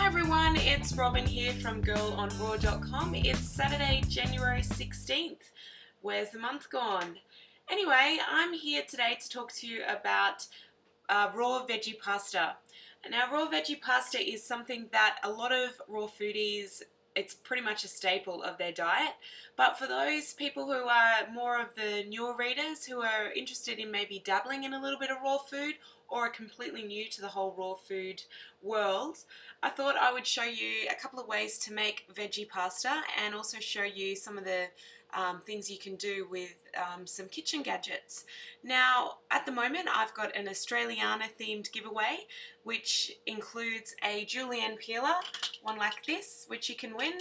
Hi everyone, it's Robin here from girlonraw.com. It's Saturday, January 16th. Where's the month gone? Anyway, I'm here today to talk to you about raw veggie pasta. Now, raw veggie pasta is something that a lot of raw foodies, it's pretty much a staple of their diet. But for those people who are more of the newer readers who are interested in maybe dabbling in a little bit of raw food or are completely new to the whole raw food world, I thought I would show you a couple of ways to make veggie pasta and also show you some of the things you can do with some kitchen gadgets. Now, at the moment, I've got an Australiana themed giveaway, which includes a julienne peeler, one like this, which you can win.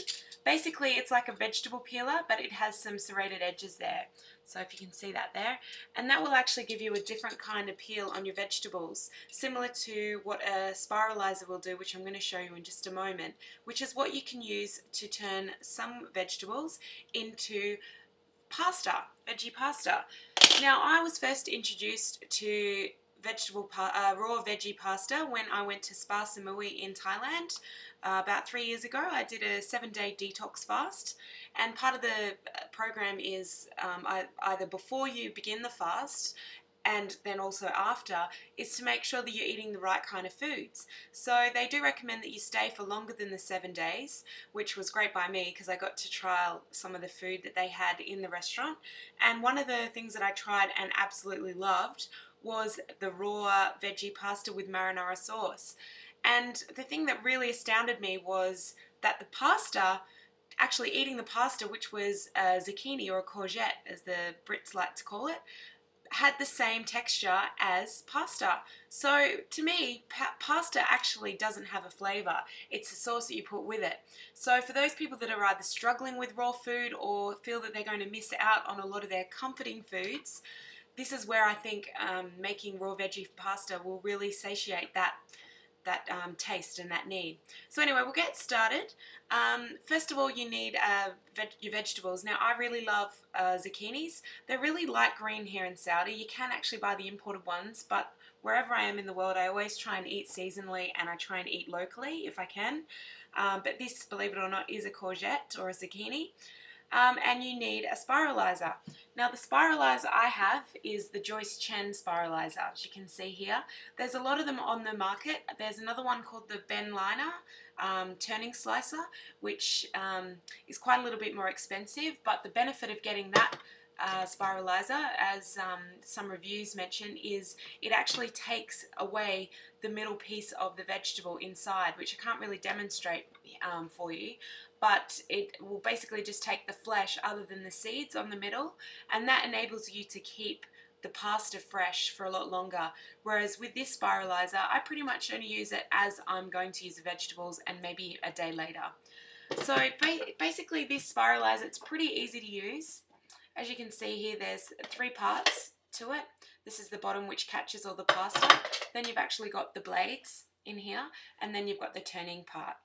Basically, it's like a vegetable peeler, but it has some serrated edges there. So if you can see that there, and that will actually give you a different kind of peel on your vegetables, similar to what a spiralizer will do, which I'm going to show you in just a moment, which is what you can use to turn some vegetables into pasta, veggie pasta. Now, I was first introduced to raw veggie pasta when I went to Spa Samui in Thailand about 3 years ago. I did a 7-day detox fast, and part of the program is either before you begin the fast and then also after, is to make sure that you're eating the right kind of foods. So they do recommend that you stay for longer than the 7 days, which was great by me because I got to trial some of the food that they had in the restaurant. And one of the things that I tried and absolutely loved was the raw veggie pasta with marinara sauce. And the thing that really astounded me was that the pasta, actually eating the pasta, which was a zucchini or a courgette as the Brits like to call it, had the same texture as pasta. So to me, pasta actually doesn't have a flavour. It's the sauce that you put with it. So for those people that are either struggling with raw food or feel that they're going to miss out on a lot of their comforting foods, this is where I think making raw veggie pasta will really satiate that taste and that need. So anyway, we'll get started. First of all, you need your vegetables. Now, I really love zucchinis. They're really light green here in Saudi. You can actually buy the imported ones, but wherever I am in the world, I always try and eat seasonally and I try and eat locally if I can. But this, believe it or not, is a courgette or a zucchini. And you need a spiralizer. Now, the spiralizer I have is the Joyce Chen spiralizer, as you can see here. There's a lot of them on the market. There's another one called the Ben Liner turning slicer, which is quite a little bit more expensive, but the benefit of getting that spiralizer, as some reviews mention, is it actually takes away the middle piece of the vegetable inside, which I can't really demonstrate for you, but it will basically just take the flesh other than the seeds on the middle, and that enables you to keep the pasta fresh for a lot longer. Whereas with this spiralizer, I pretty much only use it as I'm going to use the vegetables and maybe a day later. So basically this spiralizer, it's pretty easy to use. As you can see here, there's 3 parts to it. This is the bottom, which catches all the pasta. Then you've actually got the blades in here, and then you've got the turning part.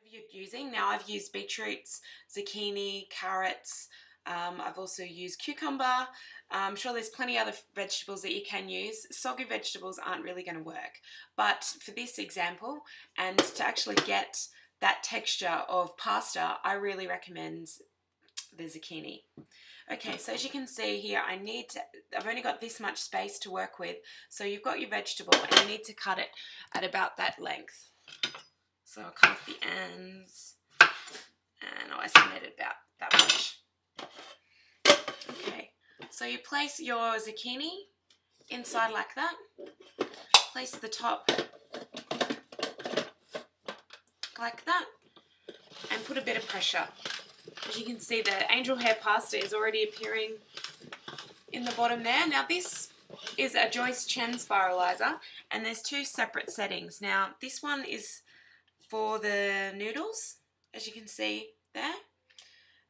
You're using, now I've used beetroots, zucchini, carrots, I've also used cucumber. I'm sure there's plenty of other vegetables that you can use. Soggy vegetables aren't really going to work, but for this example, and to actually get that texture of pasta, I really recommend the zucchini. Okay, so as you can see here, I've only got this much space to work with. So you've got your vegetable and you need to cut it at about that length. So I'll cut off the ends, and I estimated about that much. Okay, so you place your zucchini inside like that. Place the top like that, and put a bit of pressure. As you can see, the angel hair pasta is already appearing in the bottom there. Now, this is a Joyce Chen spiralizer, and there's 2 separate settings. Now, this one is for the noodles, as you can see there.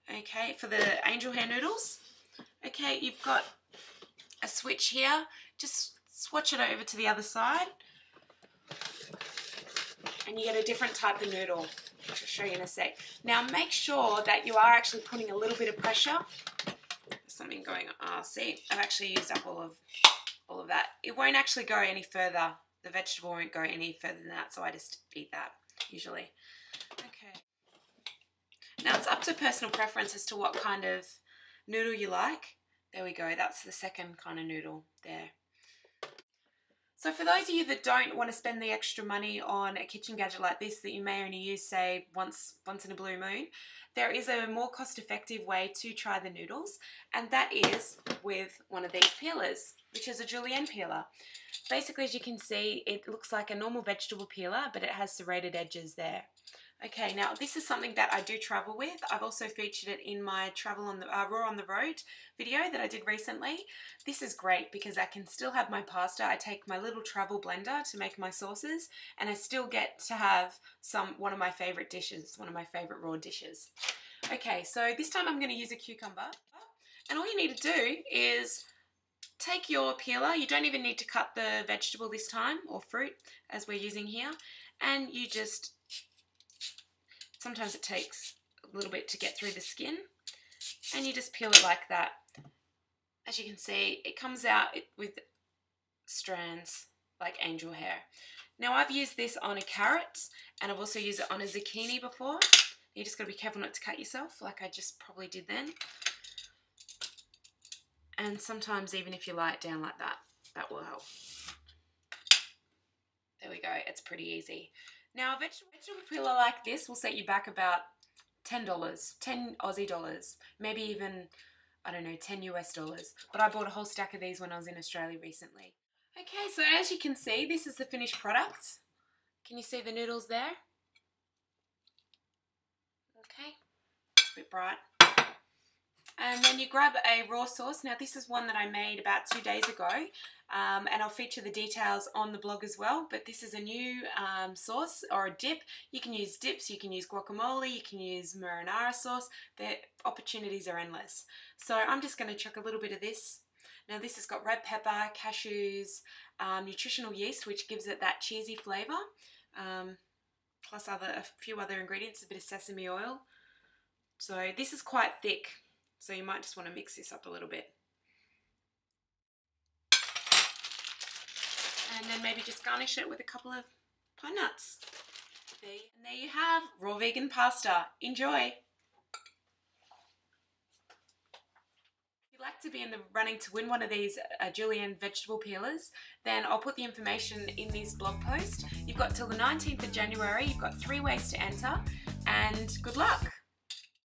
Okay, for the angel hair noodles. Okay, you've got a switch here. Just swatch it over to the other side, and you get a different type of noodle, which I'll show you in a sec. Now, make sure that you are actually putting a little bit of pressure. There's something going on. See, I've actually used up all of that. It won't actually go any further the vegetable won't go any further than that, so I just eat that usually. Okay. Now it's up to personal preference as to what kind of noodle you like. There we go, that's the second kind of noodle there. So for those of you that don't want to spend the extra money on a kitchen gadget like this that you may only use, say, once in a blue moon, there is a more cost-effective way to try the noodles, and that is with one of these peelers, which is a julienne peeler. Basically, as you can see, it looks like a normal vegetable peeler, but it has serrated edges there. Okay, now this is something that I do travel with. I've also featured it in my travel on the Raw on the Road video that I did recently. This is great because I can still have my pasta. I take my little travel blender to make my sauces, and I still get to have one of my favorite dishes, one of my favorite raw dishes. Okay, so this time I'm going to use a cucumber, and all you need to do is take your peeler. You don't even need to cut the vegetable this time, or fruit as we're using here, and you just, sometimes it takes a little bit to get through the skin, and you just peel it like that. As you can see, it comes out with strands like angel hair. Now I've used this on a carrot, and I've also used it on a zucchini before. You just got to be careful not to cut yourself like I just probably did then. And sometimes even if you lie it down like that, that will help. There we go, it's pretty easy. Now a vegetable peeler like this will set you back about $10, 10 Aussie dollars, maybe even, I don't know, 10 US dollars. But I bought a whole stack of these when I was in Australia recently. Okay, so as you can see, this is the finished product. Can you see the noodles there? Okay, it's a bit bright. And then you grab a raw sauce. Now this is one that I made about 2 days ago, and I'll feature the details on the blog as well, but this is a new sauce or a dip. You can use dips, you can use guacamole, you can use marinara sauce. The opportunities are endless. So I'm just going to chuck a little bit of this. Now this has got red pepper, cashews, nutritional yeast, which gives it that cheesy flavour, plus a few other ingredients, a bit of sesame oil. So this is quite thick, so you might just want to mix this up a little bit. And then maybe just garnish it with a couple of pine nuts. And there you have raw vegan pasta. Enjoy! If you'd like to be in the running to win one of these julienne vegetable peelers, then I'll put the information in this blog post. You've got till the 19th of January. You've got 3 ways to enter, and good luck!